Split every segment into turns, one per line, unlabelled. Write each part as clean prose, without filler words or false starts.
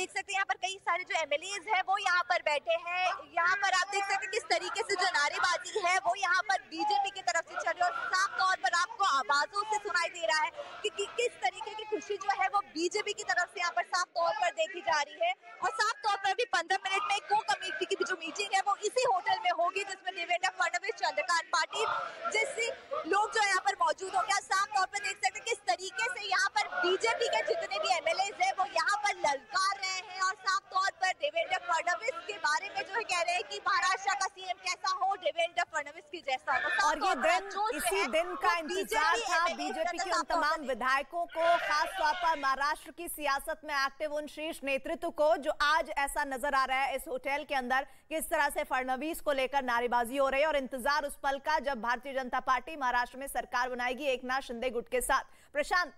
देख सकते हैं यहाँ पर कई सारे जो एमएलएज हैं वो यहाँ पर बैठे हैं। यहाँ पर आप देख सकते हैं किस तरीके से जो नारेबाजी है वो यहाँ पर बीजेपी की तरफ से चल रही है और साफ तौर पर आपको आवाजों से सुनाई दे रहा है कि किस तरीके की खुशी जो है वो बीजेपी की तरफ से यहाँ पर साफ तौर पर देखी जा रही है। और साफ तौर पर भी 15 मिनट में को कमेटी की जो मीटिंग है वो इसी होटल में होगी जिसमें देवेंद्र फडणवीस, चंद्रकांत पाटिल जैसे लोग जो यहाँ पर मौजूद होंगे। साफ तौर पर देख सकते हैं किस तरीके से यहाँ पर बीजेपी के जितने भी एमएलएज हैं वो यहाँ पर ललकार रहे हैं और साफ तौर पर देवेंद्र फडणवीस के बारे में जो है कह रहे हैं कि महाराष्ट्र का सीएम कैसा हो, देवेंद्र फडणवीस की जैसा हो।
और ये दिन इसी दिन का इंतजार था बीजेपी के उन तमाम विधायकों को, खास तौर पर महाराष्ट्र की सियासत में एक्टिव उन शीर्ष नेतृत्व को, जो आज ऐसा नजर आ रहा है इस होटल के अंदर किस तरह से फडणवीस को लेकर नारेबाजी हो रही है और इंतजार उस पल का जब भारतीय जनता पार्टी महाराष्ट्र में सरकार बनाएगी एकनाथ शिंदे गुट के साथ। प्रशांत,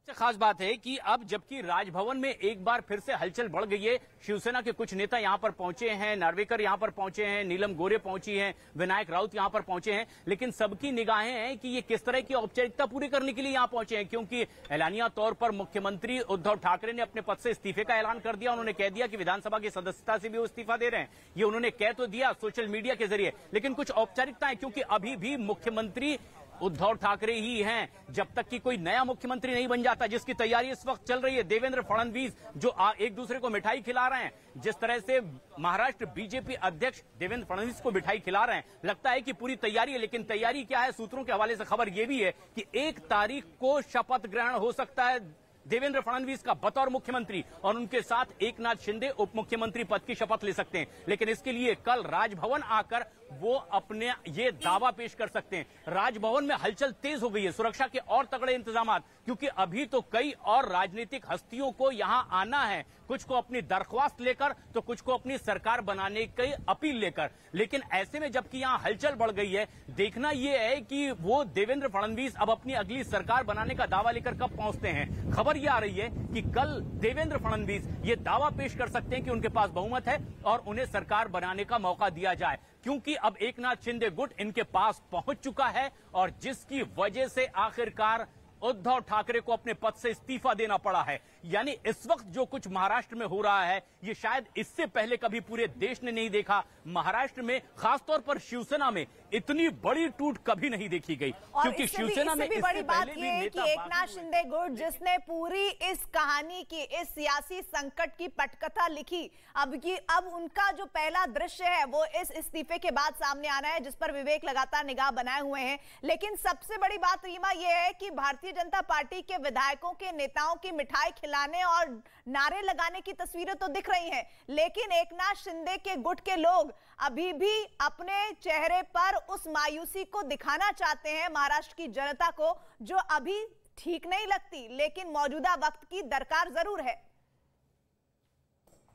सबसे खास बात है कि अब जबकि राजभवन में एक बार फिर से हलचल बढ़ गई है, शिवसेना के कुछ नेता यहां पर पहुंचे हैं, नार्वेकर यहां पर पहुंचे हैं, नीलम गोरे पहुंची हैं, विनायक राउत यहां पर पहुंचे हैं, लेकिन सबकी निगाहें हैं कि ये किस तरह की औपचारिकता पूरी करने के लिए यहां पहुंचे हैं, क्योंकि एलानिया तौर पर मुख्यमंत्री उद्धव ठाकरे ने अपने पद से इस्तीफे का ऐलान कर दिया। उन्होंने कह दिया कि विधानसभा की सदस्यता से भी वो इस्तीफा दे रहे हैं। ये उन्होंने कह तो दिया सोशल मीडिया के जरिए, लेकिन कुछ औपचारिकताएं, क्योंकि अभी भी मुख्यमंत्री उद्धव ठाकरे ही हैं जब तक कि कोई नया मुख्यमंत्री नहीं बन जाता, जिसकी तैयारी इस वक्त चल रही है। देवेंद्र फडणवीस जो एक दूसरे को मिठाई खिला रहे हैं, जिस तरह से महाराष्ट्र बीजेपी अध्यक्ष देवेंद्र फडणवीस को मिठाई खिला रहे हैं, लगता है कि पूरी तैयारी है। लेकिन तैयारी क्या है, सूत्रों के हवाले से खबर यह भी है कि 1 तारीख को शपथ ग्रहण हो सकता है देवेंद्र फडणवीस का बतौर मुख्यमंत्री, और उनके साथ एकनाथ शिंदे उप मुख्यमंत्री पद की शपथ ले सकते हैं। लेकिन इसके लिए कल राजभवन आकर वो अपने ये दावा पेश कर सकते हैं। राजभवन में हलचल तेज हो गई है, सुरक्षा के और तगड़े इंतजाम, क्योंकि अभी तो कई और राजनीतिक हस्तियों को यहां आना है, कुछ को अपनी दरख्वास्त लेकर तो कुछ को अपनी सरकार बनाने की अपील लेकर। लेकिन ऐसे में जबकि यहां हलचल बढ़ गई है, देखना यह है कि वो देवेंद्र फडणवीस अब अपनी अगली सरकार बनाने का दावा लेकर कब पहुंचते हैं। खबर यह आ रही है कि कल देवेंद्र फडणवीस ये दावा पेश कर सकते हैं कि उनके पास बहुमत है और उन्हें सरकार बनाने का मौका दिया जाए, क्योंकि अब एकनाथ शिंदे गुट इनके पास पहुंच चुका है और जिसकी वजह से आखिरकार उद्धव ठाकरे को अपने पद से इस्तीफा देना पड़ा है। यानी इस वक्त जो कुछ महाराष्ट्र में हो रहा है, ये शायद इससे पहले कभी पूरे देश ने नहीं देखा। महाराष्ट्र में खासतौर पर शिवसेना में इतनी बड़ी टूट कभी नहीं देखी गई, क्योंकि शिवसेना में
बड़ी बात यह है कि एकनाथ शिंदे गुट जिसने पूरी इस कहानी की, इस सियासी संकट की पटकथा लिखी, अब उनका जो पहला दृश्य है वो इस इस्तीफे के बाद सामने आना है, जिस पर विवेक लगातार निगाह बनाए हुए हैं। लेकिन सबसे बड़ी बात रीमा यह है कि भारतीय जनता पार्टी के विधायकों के नेताओं की मिठाई खिलाने और नारे लगाने की तस्वीरें तो दिख रही हैं, लेकिन एकनाथ शिंदे के गुट के लोग अभी भी अपने चेहरे पर उस मायूसी को दिखाना चाहते हैं महाराष्ट्र की जनता को, जो अभी ठीक नहीं लगती, लेकिन मौजूदा वक्त की दरकार जरूर है।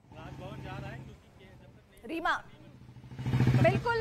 राजभवन जा रहा है क्योंकि
रीमा,
बिल्कुल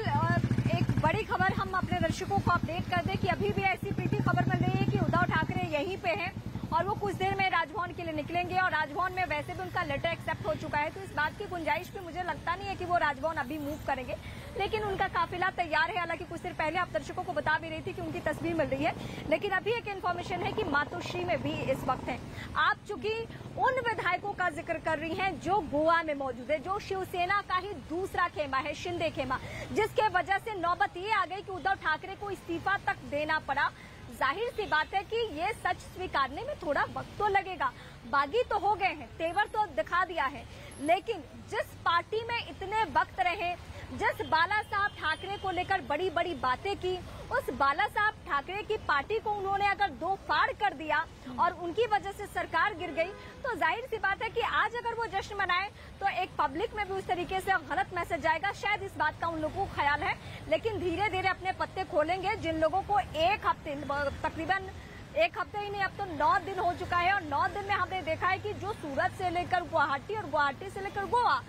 एक बड़ी खबर हम अपने दर्शकों को अपडेट कर दें कि अभी भी ऐसी प्रीति खबर मिल रही है कि उद्धव ठाकरे यहीं पे हैं और वो कुछ देर में राजभवन के लिए निकलेंगे और राजभवन में वैसे भी उनका लेटर एक्सेप्ट हो चुका है, तो इस बात की गुंजाइश भी मुझे लगता नहीं है कि वो राजभवन अभी मूव करेंगे, लेकिन उनका काफिला तैयार है। हालांकि कुछ देर पहले आप दर्शकों को बता भी रही थी कि उनकी तस्वीर मिल रही है, लेकिन अभी एक इन्फॉर्मेशन है कि मातोश्री में भी इस वक्त है। आप चूंकि उन विधायकों का जिक्र कर रही हैं जो गोवा में मौजूद है, जो शिवसेना का ही दूसरा खेमा है, शिंदे खेमा, जिसके वजह से नौबत ये आ गई कि उद्धव ठाकरे को इस्तीफा तक देना पड़ा। जाहिर सी बात है कि ये सच स्वीकारने में थोड़ा वक्त तो लगेगा। बागी तो हो गए हैं, तेवर तो दिखा दिया है, लेकिन जिस पार्टी में इतने वक्त रहे, जिस बाला साहब ठाकरे को लेकर बड़ी बड़ी बातें की, उस बाला साहब ठाकरे की पार्टी को उन्होंने अगर दो फाड़ कर दिया और उनकी वजह से सरकार गिर गई, तो जाहिर सी बात है कि आज अगर वो जश्न मनाए तो एक पब्लिक में भी उस तरीके से गलत मैसेज जाएगा। शायद इस बात का उन लोगों को ख्याल है, लेकिन धीरे धीरे अपने पत्ते खोलेंगे। जिन लोगों को एक हफ्ते, तकरीबन एक हफ्ते ही नहीं, अब तो 9 दिन हो चुका है और 9 दिन में हमने देखा है कि जो सूरत से लेकर गुवाहाटी और गुवाहाटी से लेकर गोवा,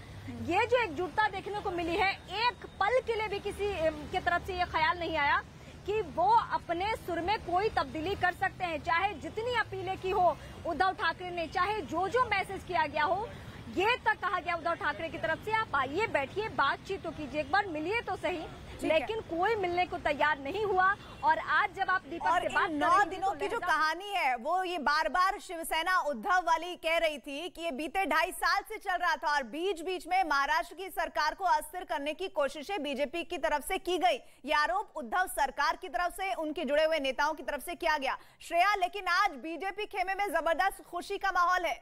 ये जो एकजुटता देखने को मिली है, एक पल के लिए भी किसी की तरफ से ये ख्याल नहीं आया कि वो अपने सुर में कोई तब्दीली कर सकते हैं। चाहे जितनी अपीलें की हो उद्धव ठाकरे ने, चाहे जो मैसेज किया गया हो, ये तक कहा गया उद्धव ठाकरे की तरफ से आप आइए, बैठिए, बातचीत तो कीजिए, एक बार मिलिए तो सही। लेकिन कोई मिलने को तैयार नहीं हुआ। और आज जब आप दीपक से बात
9 दिनों की जो कहानी है वो ये बार बार शिवसेना उद्धव वाली कह रही थी कि ये बीते 2.5 साल से चल रहा था और बीच बीच में महाराष्ट्र की सरकार को अस्थिर करने की कोशिशें बीजेपी की तरफ से की गई। ये आरोप उद्धव सरकार की तरफ से, उनके जुड़े हुए नेताओं की तरफ से किया गया। श्रेया, लेकिन आज बीजेपी खेमे में जबरदस्त खुशी का माहौल है।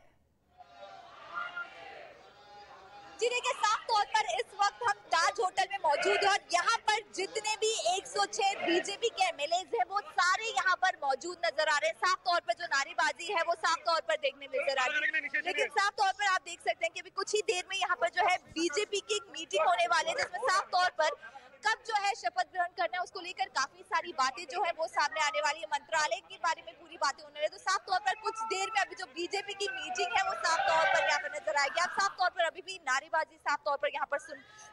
जी देखिए, साफ तौर पर इस वक्त हम ताज होटल में मौजूद हैं और यहाँ पर जितने भी 106 बीजेपी के एमएलएज हैं वो सारे यहाँ पर मौजूद नजर आ रहे हैं। साफ तौर पर जो नारेबाजी है वो साफ तौर पर देखने में नजर आ रही है, लेकिन साफ तौर पर आप देख सकते हैं कि अभी कुछ ही देर में यहाँ पर जो है बीजेपी की एक मीटिंग होने वाली है, जिसमें साफ तौर पर कब जो है शपथ ग्रहण करना है उसको लेकर काफी सारी बातें जो है वो सामने आने वाली है। मंत्रालय के बारे में पूरी बातें होने वाली, तो साफ तौर पर कुछ देर में अभी जो बीजेपी की मीटिंग है वो साफ तौर पर यहाँ पर नजर आएगी। आप साफ तौर पर अभी भी नारेबाजी साफ तौर पर यहाँ पर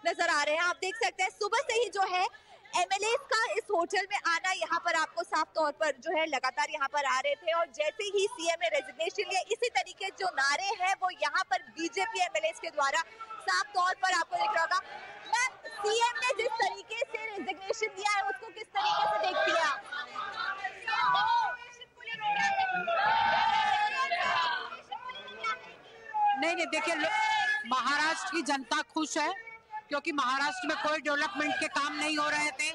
नजर आ रहे हैं। आप देख सकते हैं सुबह से ही जो है एमएलए का इस होटल में आना यहाँ पर आपको साफ तौर पर जो है लगातार यहाँ पर आ रहे थे और जैसे ही सीएम ने रेजिग्नेशन लिया इसी तरीके जो नारे हैं वो यहाँ पर बीजेपी एमएलए के द्वारा साफ तौर पर आपको दिख रहा होगा। सीएम ने जिस तरीके से रेजिग्नेशन दिया है उसको किस तरीके से देखती है आप?
नहीं देखिए, महाराष्ट्र की जनता खुश है क्योंकि महाराष्ट्र में कोई डेवलपमेंट के काम नहीं हो रहे थे।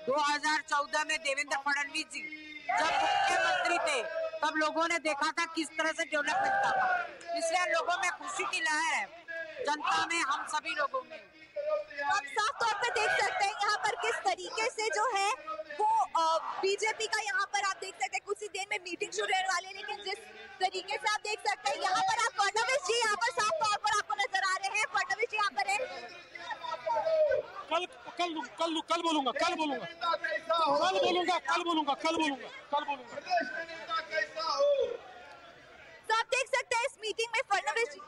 2014 में देवेंद्र फडणवीस जी जब मुख्यमंत्री थे तब लोगों ने देखा था किस तरह से डेवलपमेंट था, इसलिए लोगों में खुशी की लहर है, जनता में, हम सभी लोगों में।
आप साफ तौर पर देख सकते हैं यहाँ पर किस तरीके से जो है वो बीजेपी का यहाँ पर आप देख सकते हैं कुछ ही देर में मीटिंग शुरू होने वाली है, लेकिन जिस तरीके से आप देख सकते हैं यहाँ पर आप फडणवीस जी यहाँ पर साफ तौर पर आपको नजर आ रहे हैं। फडणवीस जी यहाँ पर है।
कल बोलूंगा।
तो आप देख सकते हैं इस मीटिंग में फडणवीस जी,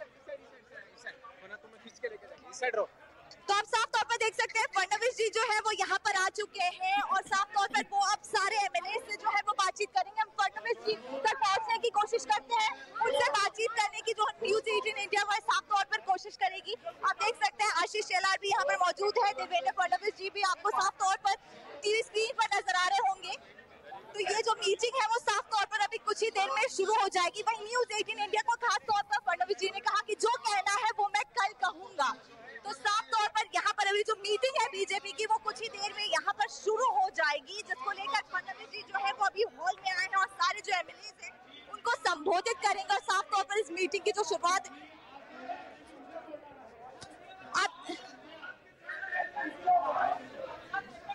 तो आप साफ तौर पर देख सकते हैं फडणवीस जी जो है वो यहाँ पर आ चुके हैं और साफ तौर पर वो अब सारे एमएलए से जो है वो बातचीत करेंगे। हम फडणवीस जी तक पहुँचने की कोशिश करते हैं, उनसे बातचीत करने की जो न्यूज 18 इंडिया वो साफ तौर पर कोशिश करेगी। आप देख सकते हैं आशीष शेलार भी यहाँ पर मौजूद है, देवेंद्र फडणवीस जी भी आपको साफ तौर पर टीवी स्क्रीन पर नजर आ रहे होंगे। तो ये जो मीटिंग है वो साफ तौर पर अभी कुछ ही देर में शुरू हो जाएगी। वहीं न्यूज 18 इंडिया को खास तौर पर फडणवीस जी ने कहा कि जो कहना है वो मैं कल कहूंगा। तो साफ तौर पर यहाँ पर अभी जो मीटिंग है बीजेपी की वो कुछ ही देर में यहाँ पर शुरू हो जाएगी, जिसको लेकर फडणवीस जी जो है वो अभी हॉल में आए हैं और सारे जो एमएलए हैं उनको संबोधित करेंगे। और साफ तौर पर इस मीटिंग की जो शुरुआत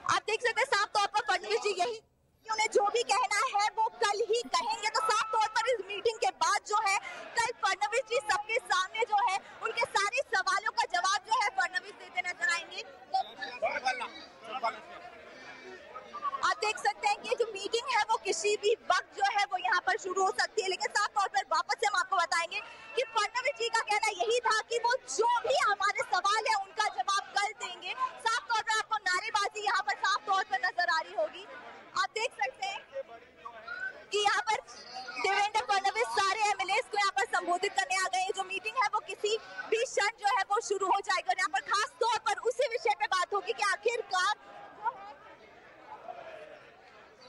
आप देख सकते हैं, साफ तौर पर फडणवीस जी यही उन्हें जो भी कहना है वो कल ही कहेंगे। तो साफ तौर पर इस मीटिंग के बाद जो है कल फडणवीस जी सबके सामने जो है उनके सारे सवालों का जवाब जो है फडणवीस देते नजर आएंगे। आप देख सकते हैं कि जो मीटिंग है वो किसी भी वक्त जो है वो यहाँ पर शुरू हो सकती है, लेकिन साफ तौर पर वापस से हम आपको बताएंगे कि फडणवीस जी का कहना यही था कि वो जो भी हमारे सवाल है उनका जवाब कल देंगे। साफ तौर पर आपको नारेबाजी यहाँ पर साफ तौर पर नजर आ रही होगी। आप देख सकते हैं कि यहाँ पर देवेंद्र फडणवीस सारे एमएलए को यहाँ पर संबोधित करने आ गए हैं। जो मीटिंग है वो किसी भी क्षण जो है वो शुरू हो जाएगी और यहाँ पर खास तौर पर उसी विषय पे बात होगी कि आखिरकार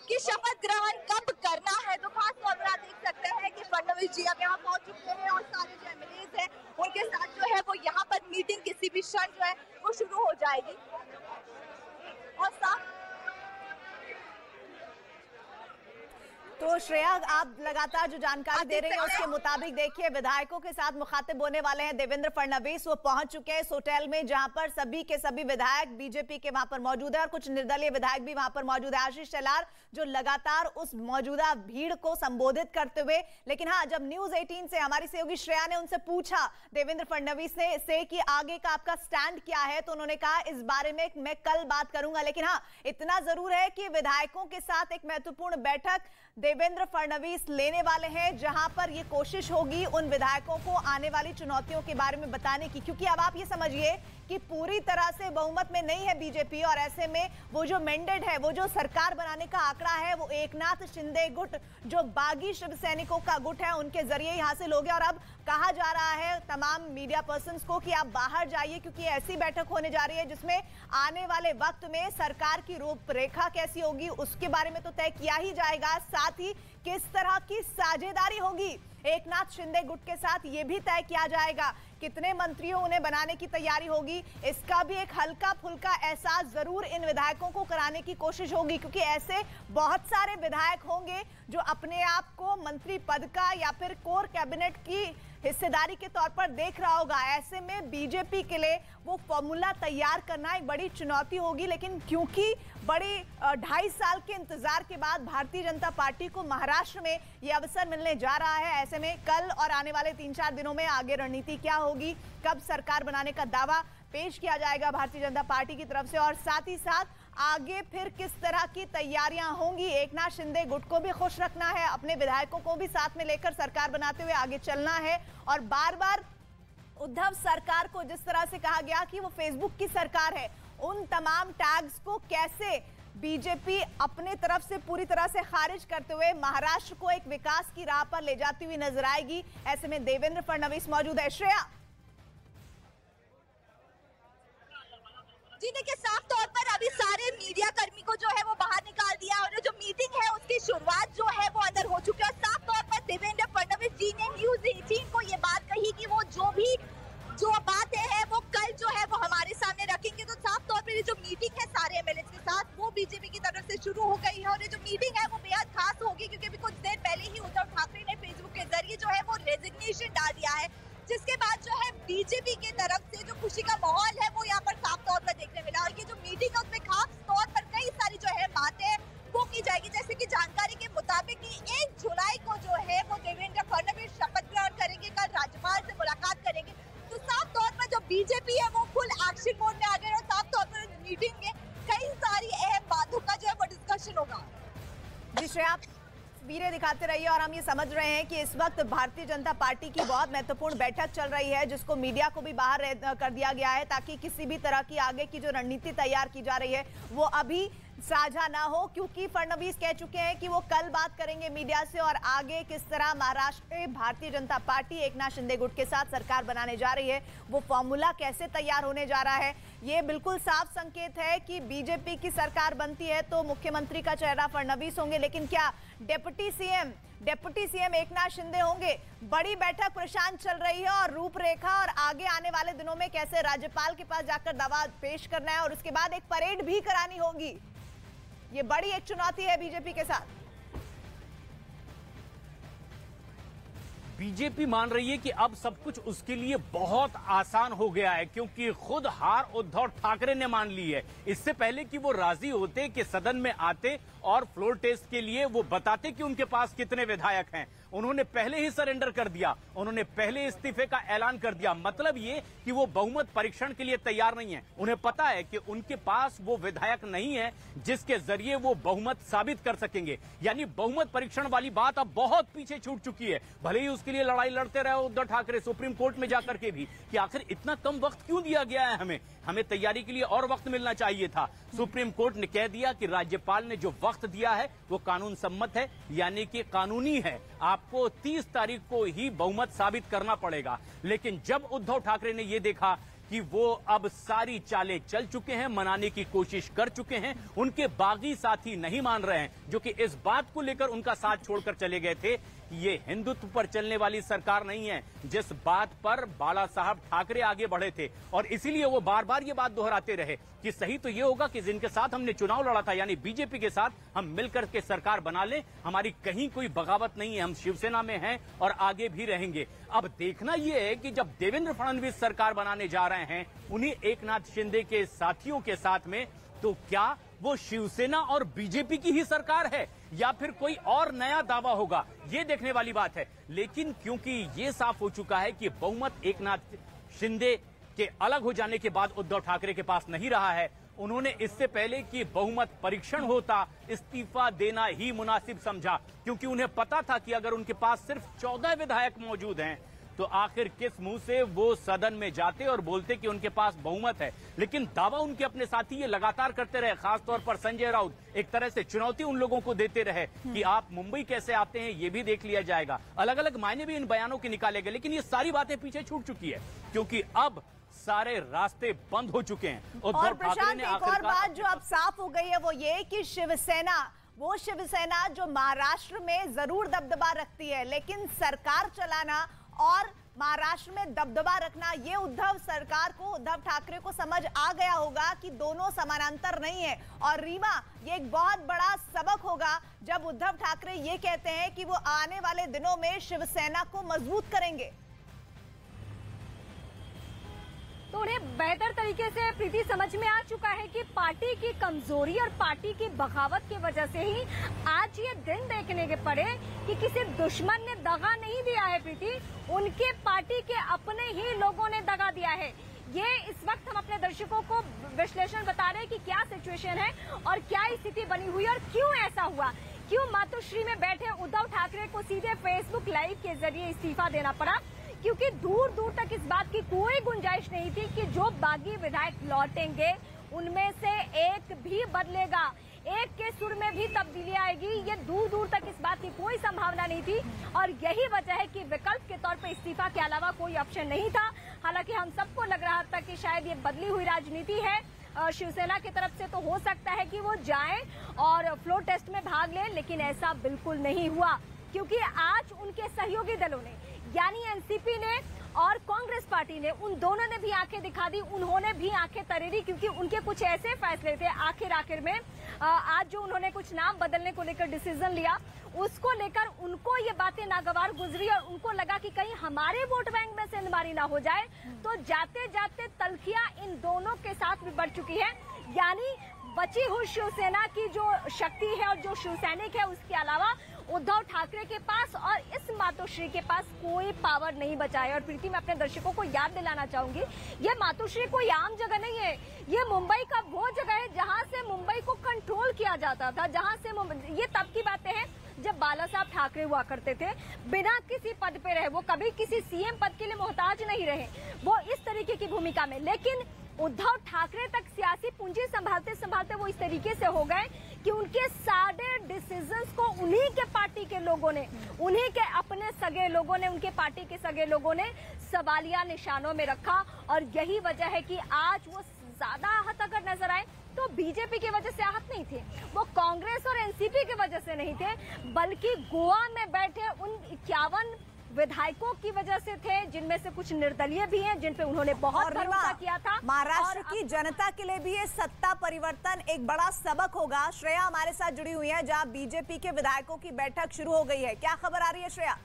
कि शपथ ग्रहण कब करना है। तो खास तौर पर आप देख सकते हैं कि फडणवीस जी अब यहाँ पहुंच चुके हैं और सारे जो एमएलए हैं उनके साथ जो है वो यहाँ पर मीटिंग किसी भी क्षण जो है वो शुरू हो जाएगी। और साथ
तो श्रेया, आप लगातार जो जानकारी दे रही हैं उसके मुताबिक देखिए विधायकों के साथ मुखातिब होने वाले हैं देवेंद्र फडणवीस। वो पहुंच चुके हैं इस होटल में जहां पर सभी के सभी विधायक बीजेपी के वहां पर मौजूद है और कुछ निर्दलीय विधायक भी वहां पर मौजूद है। आशीष शेलार जो लगातार उस मौजूदा भीड़ को संबोधित करते हुए, लेकिन हाँ, जब न्यूज 18 से हमारी सहयोगी श्रेया ने उनसे पूछा देवेंद्र फडणवीस से कि आगे का आपका स्टैंड क्या है, तो उन्होंने कहा इस बारे में मैं कल बात करूंगा। लेकिन हाँ, इतना जरूर है कि विधायकों के साथ एक महत्वपूर्ण बैठक देवेंद्र फडणवीस लेने वाले हैं, जहां पर ये कोशिश होगी उन विधायकों को आने वाली चुनौतियों के बारे में बताने की। क्योंकि अब आप ये समझिए कि पूरी तरह से बहुमत में नहीं है बीजेपी, और ऐसे में वो जो मैंडेट है, वो जो सरकार बनाने का आंकड़ा है, वो एकनाथ शिंदे गुट जो बागी शिव सैनिकों का गुट है उनके जरिए ही हासिल हो गया। और अब कहा जा रहा है तमाम मीडिया पर्संस को कि आप बाहर जाइए, क्योंकि ऐसी बैठक होने जा रही है जिसमें आने वाले वक्त में सरकार की रूपरेखा कैसी होगी उसके बारे में तो तय किया ही जाएगा, साथ ही किस तरह की साझेदारी होगी एकनाथ शिंदे गुट के साथ ये भी तय किया जाएगा। कितने मंत्रियों उन्हें बनाने की तैयारी होगी, इसका भी एक हल्का फुल्का एहसास जरूर इन विधायकों को कराने की कोशिश होगी, क्योंकि ऐसे बहुत सारे विधायक होंगे जो अपने आप को मंत्री पद का या फिर कोर कैबिनेट की हिस्सेदारी के तौर पर देख रहा होगा। ऐसे में बीजेपी के लिए वो फॉर्मूला तैयार करना एक बड़ी चुनौती होगी, लेकिन क्योंकि बड़ी 2.5 साल के इंतजार के बाद भारतीय जनता पार्टी को महाराष्ट्र में ये अवसर मिलने जा रहा है, ऐसे में कल और आने वाले 3-4 दिनों में आगे रणनीति क्या होगी, कब सरकार बनाने का दावा पेश किया जाएगा भारतीय जनता पार्टी की तरफ से, और साथ ही साथ आगे फिर किस तरह की तैयारियां होंगी। एकनाथ शिंदे गुट को भी खुश रखना है, अपने विधायकों को भी साथ में लेकर सरकार बनाते हुए आगे चलना है, और बार बार उद्धव सरकार को जिस तरह से कहा गया कि वो फेसबुक की सरकार है, उन तमाम टैग्स को कैसे बीजेपी अपने तरफ से पूरी तरह से खारिज करते हुए महाराष्ट्र को एक विकास की राह पर ले जाती हुई नजर आएगी। ऐसे में देवेंद्र फडणवीस मौजूद है। श्रेया
जी देखिए, साफ तौर पर अभी सारे मीडिया कर्मी को जो है वो बाहर निकाल दिया और जो मीटिंग है उसकी शुरुआत जो है वो अंदर हो चुकी है। साफ तौर पर देवेंद्र फडणवीस जी ने न्यूज़ 18 को ये बात कही कि वो जो बातें हैं वो कल जो है वो हमारे सामने रखेंगे। तो साफ तौर पर ये जो मीटिंग है सारे एमएलए के साथ वो बीजेपी की तरफ से शुरू हो गई है, और ये जो मीटिंग है वो बेहद खास होगी, क्योंकि अभी कुछ देर पहले ही उद्धव ठाकरे ने फेसबुक के जरिए जो है वो रेजिग्नेशन डाल दिया है, जिसके बाद जो है बीजेपी की तरफ से जो खुशी का माहौल है वो यहाँ पर साफ तौर पर देखने मिला। और ये जो मीटिंग है उसमें खास तौर पर कई सारी जो है बातें वो की जाएगी, जैसे कि जानकारी के मुताबिक 1 जुलाई को जो है वो देवेंद्र फडणवीस शपथ ग्रहण करेंगे, कल राज्यपाल से मुलाकात करेंगे। तो साफ तौर पर जो बीजेपी है वो फुल एक्शन मोड में आ गई, और साफ तौर पर मीटिंग में कई सारी अहम बातों का जो है वो डिस्कशन होगा।
जी श्रेया, तस्वीरें दिखाते रहिए, और हम ये समझ रहे हैं कि इस वक्त भारतीय जनता पार्टी की बहुत महत्वपूर्ण बैठक चल रही है, जिसको मीडिया को भी बाहर कर दिया गया है, ताकि किसी भी तरह की आगे की जो रणनीति तैयार की जा रही है वो अभी साझा ना हो, क्योंकि फडणवीस कह चुके हैं कि वो कल बात करेंगे मीडिया से, और आगे किस तरह महाराष्ट्र में भारतीय जनता पार्टी एकनाथ शिंदे गुट के साथ सरकार बनाने जा रही है, वो फॉर्मूला कैसे तैयार होने जा रहा है। ये बिल्कुल साफ संकेत है कि बीजेपी की सरकार बनती है तो मुख्यमंत्री का चेहरा फडणवीस होंगे, लेकिन क्या डेप्यूटी सीएम एकनाथ शिंदे होंगे। बड़ी बैठक प्रशांत चल रही है, और रूपरेखा और आगे आने वाले दिनों में कैसे राज्यपाल के पास जाकर दावा पेश करना है, और उसके बाद एक परेड भी करानी होगी, ये बड़ी एक चुनौती है बीजेपी के साथ।
बीजेपी मान रही है कि अब सब कुछ उसके लिए बहुत आसान हो गया है, क्योंकि खुद हार उद्धव ठाकरे ने मान ली है। इससे पहले कि वो राजी होते कि सदन में आते और फ्लोर टेस्ट के लिए वो बताते कि उनके पास कितने विधायक हैं, उन्होंने पहले ही सरेंडर कर दिया, उन्होंने पहले इस्तीफे का ऐलान कर दिया। मतलब ये कि वो बहुमत परीक्षण के लिए तैयार नहीं है। उन्हें पता है कि उनके पास वो विधायक नहीं है जिसके जरिए वो बहुमत साबित कर सकेंगे। यानी बहुमत परीक्षण वाली बात अब बहुत पीछे छूट चुकी है। भले ही उसके लिए लड़ाई लड़ते रहे उद्धव ठाकरे सुप्रीम कोर्ट में जाकर के भी कि आखिर इतना कम वक्त क्यों दिया गया है, हमें तैयारी के लिए और वक्त मिलना चाहिए था। सुप्रीम कोर्ट ने कह दिया कि राज्यपाल ने जो वक्त दिया है वो कानून सम्मत है, यानी कि कानूनी है। आपको 30 तारीख को ही बहुमत साबित करना पड़ेगा। लेकिन जब उद्धव ठाकरे ने ये देखा कि वो अब सारी चालें चल चुके हैं, मनाने की कोशिश कर चुके हैं, उनके बागी साथी नहीं मान रहे हैं, जो कि इस बात को लेकर उनका साथ छोड़कर चले गए थे कि ये हिंदुत्व पर चलने वाली सरकार नहीं है, जिस बात पर बाला साहब ठाकरे आगे बढ़े थे। और इसीलिए वो बार बार ये बात दोहराते रहे कि सही तो ये होगा कि जिनके साथ हमने चुनाव लड़ा था, यानी बीजेपी के साथ हम मिलकर के सरकार बना लें, हमारी कहीं कोई बगावत नहीं है, हम शिवसेना में हैं और आगे भी रहेंगे। अब देखना यह है कि जब देवेंद्र फडणवीस सरकार बनाने जा रहे हैं उन्हीं एकनाथ शिंदे के साथियों के साथ में, तो क्या वो शिवसेना और बीजेपी की ही सरकार है या फिर कोई और नया दावा होगा, ये देखने वाली बात है। लेकिन क्योंकि ये साफ हो चुका है कि बहुमत एकनाथ शिंदे के अलग हो जाने के बाद उद्धव ठाकरे के पास नहीं रहा है, उन्होंने इससे पहले कि बहुमत परीक्षण होता इस्तीफा देना ही मुनासिब समझा, क्योंकि उन्हें पता था कि अगर उनके पास सिर्फ 14 विधायक मौजूद हैं तो आखिर किस मुंह से वो सदन में जाते और बोलते कि उनके पास बहुमत है। लेकिन दावा उनके अपने साथी ये लगातार करते रहे, खासतौर पर संजय राउत एक तरह से चुनौती उन लोगों को देते रहे कि आप मुंबई कैसे आते हैं ये भी देख लिया जाएगा। अलग अलग मायने भी इन बयानों के निकाले गए, लेकिन ये सारी बातें पीछे छूट चुकी है क्योंकि अब सारे रास्ते बंद हो चुके हैं।
और प्रशांत, एक और बात जो अब साफ हो गई है वो ये कि शिवसेना जो महाराष्ट्र में जरूर दबदबा रखती है, लेकिन सरकार चलाना और महाराष्ट्र में दबदबा रखना, ये उद्धव सरकार को, उद्धव ठाकरे को समझ आ गया होगा कि दोनों समानांतर नहीं है। और रीमा, ये एक बहुत बड़ा सबक होगा जब उद्धव ठाकरे ये कहते हैं कि वो आने वाले दिनों में शिवसेना को मजबूत करेंगे।
तो उन्हें बेहतर तरीके से प्रीति समझ में आ चुका है कि पार्टी की कमजोरी और पार्टी की बगावत की वजह से ही आज ये दिन देखने के पड़े कि किसी दुश्मन ने दगा नहीं दिया है प्रीति, उनके पार्टी के अपने ही लोगों ने दगा दिया है। ये इस वक्त हम अपने दर्शकों को विश्लेषण बता रहे हैं कि क्या सिचुएशन है और क्या स्थिति बनी हुई और क्यों ऐसा हुआ, क्यों मातोश्री में बैठे उद्धव ठाकरे को सीधे फेसबुक लाइव के जरिए इस्तीफा देना पड़ा, क्योंकि दूर दूर तक इस बात की कोई गुंजाइश नहीं थी कि जो बागी विधायक लौटेंगे उनमें से एक भी बदलेगा, एक के सुर में भी तब्दीली आएगी। ये दूर दूर तक इस बात की कोई संभावना नहीं थी और यही वजह है कि विकल्प के तौर पे इस्तीफा के अलावा कोई ऑप्शन नहीं था। हालांकि हम सबको लग रहा था कि शायद ये बदली हुई राजनीति है, शिवसेना की तरफ से तो हो सकता है कि वो जाएं और फ्लोर टेस्ट में भाग लें, लेकिन ऐसा बिल्कुल नहीं हुआ क्योंकि आज उनके सहयोगी दलों ने यानी एनसीपी ने और कांग्रेस पार्टी ने, उन दोनों ने भी आंखें दिखा दी, उन्होंने भी आंखें तरेरी, क्योंकि उनके कुछ ऐसे फैसले थे आखिर में आज जो उन्होंने कुछ नाम बदलने को लेकर डिसीजन लिया, उसको लेकर उनको ये बातें नागवार गुजरी और उनको लगा कि कहीं हमारे वोट बैंक में सेंधमारी ना हो जाए। तो जाते जाते तलखियां इन दोनों के साथ भी बढ़ चुकी है, यानी बची हुई शिवसेना की जो शक्ति है और जो शिवसैनिक है उसके अलावा उद्धव ठाकरे के पास और इस मातोश्री के पास कोई पावर नहीं बचा है। और प्रीति, मैं अपने दर्शकों को याद दिलाना चाहूंगी, ये मातोश्री कोई आम जगह नहीं है, ये मुंबई का वो जगह है जहां से मुंबई को कंट्रोल किया जाता था, जहां से ये तब की बातें हैं जब बाला साहब ठाकरे हुआ करते थे, बिना किसी पद पे रहे, वो कभी किसी सीएम पद के लिए मोहताज नहीं रहे, वो इस तरीके की भूमिका में। लेकिन उद्धव ठाकरे तक सियासी पूंजी संभालते संभालते वो इस तरीके से हो गए कि उनके सारे डिसीजंस को उन्हीं के पार्टी के लोगों ने, उन्हीं के अपने सगे लोगों ने, उनके पार्टी के सगे लोगों ने सवालिया निशानों में रखा। और यही वजह है कि आज वो ज्यादा आहत अगर नजर आए तो बीजेपी की वजह से आहत नहीं थे, वो कांग्रेस और एनसीपी की वजह से नहीं थे, बल्कि गोवा में बैठे उन 51 विधायकों की वजह से थे, जिनमें से कुछ निर्दलीय भी हैं, जिन पे उन्होंने बहुत भरोसा किया था।
महाराष्ट्र की जनता के लिए भी ये सत्ता परिवर्तन एक बड़ा सबक होगा। श्रेया हमारे साथ जुड़ी हुई है, जहां बीजेपी के विधायकों की बैठक शुरू हो गई है। क्या खबर आ रही है श्रेया?